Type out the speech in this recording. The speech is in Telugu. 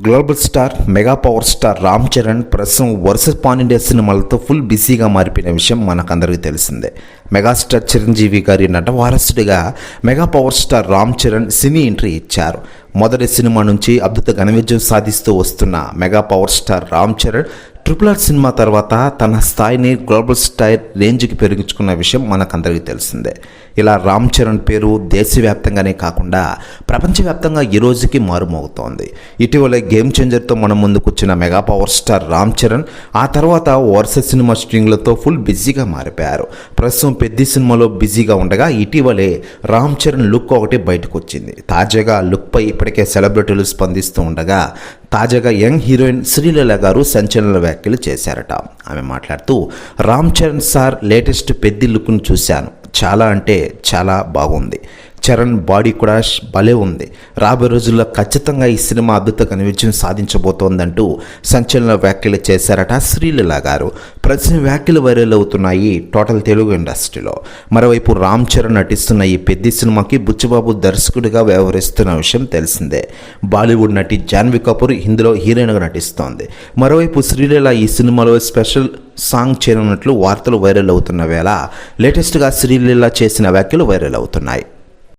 Global star mega power star Ram Charan ప్రస్తుతం వరుస పాన్ ఇండియా సినిమాలతో ఫుల్ బిజీగా మారిపోయిన విషయం మనకందరికీ తెలిసిందే. మెగాస్టార్ చిరంజీవి గారి నట వారసుడిగా mega power star Ram Charan సినీ ఎంట్రీ ఇచ్చారు. మొదటి సినిమా నుంచి అద్భుత ఘన విజయం సాధిస్తూ వస్తున్న mega power star Ram Charan RRR cinema తర్వాత తన స్థాయిని గ్లోబల్ స్టార్ రేంజ్కి పెరుగుచుకున్న విషయం మనకందరికీ తెలిసిందే. ఇలా రామ్ చరణ్ పేరు దేశవ్యాప్తంగానే కాకుండా ప్రపంచవ్యాప్తంగా ఈ రోజుకి మారుమోగుతోంది. ఇటీవలే గేమ్ చేంజర్తో మన ముందుకొచ్చిన mega power star Ram Charan ఆ తర్వాత వరుస సినిమా స్ట్రింగ్లతో ఫుల్ బిజీగా మారిపోయారు. ప్రస్తుతం పెద్ద సినిమాలో బిజీగా ఉండగా ఇటీవలే రామ్ చరణ్ లుక్ ఒకటి బయటకు వచ్చింది. తాజాగా లుక్పై ఇప్పటికే సెలబ్రిటీలు స్పందిస్తూ ఉండగా తాజాగా యంగ్ హీరోయిన్ శ్రీలీల గారు సంచలన వ్యాఖ్యలు చేశారట. ఆమె మాట్లాడుతూ, రామ్ చరణ్ సార్ లేటెస్ట్ పెద్ద లుక్ను చూశాను, చాలా అంటే చాలా బాగుంది. చరణ్ బాడీ కూడా భలే ఉంది. రాబోయే రోజుల్లో ఖచ్చితంగా ఈ సినిమా అద్భుత ఘన విజయం సాధించబోతోందంటూ సంచలన వ్యాఖ్యలు చేశారట శ్రీలీల గారు. ప్రతి వ్యాఖ్యలు వైరల్ అవుతున్నాయి టోటల్ తెలుగు ఇండస్ట్రీలో. మరోవైపు రామ్ చరణ్ నటిస్తున్న ఈ పెద్ద సినిమాకి బుచ్చిబాబు దర్శకుడిగా వ్యవహరిస్తున్న విషయం తెలిసిందే. బాలీవుడ్ నటి జాన్వీ కపూర్ ఇందులో హీరోయిన్గా నటిస్తోంది. మరోవైపు శ్రీలీల ఈ సినిమాలో స్పెషల్ సాంగ్ చేయనున్నట్లు వార్తలు వైరల్ అవుతున్న వేళ లేటెస్ట్గా శ్రీలీల చేసిన వ్యాఖ్యలు వైరల్ అవుతున్నాయి.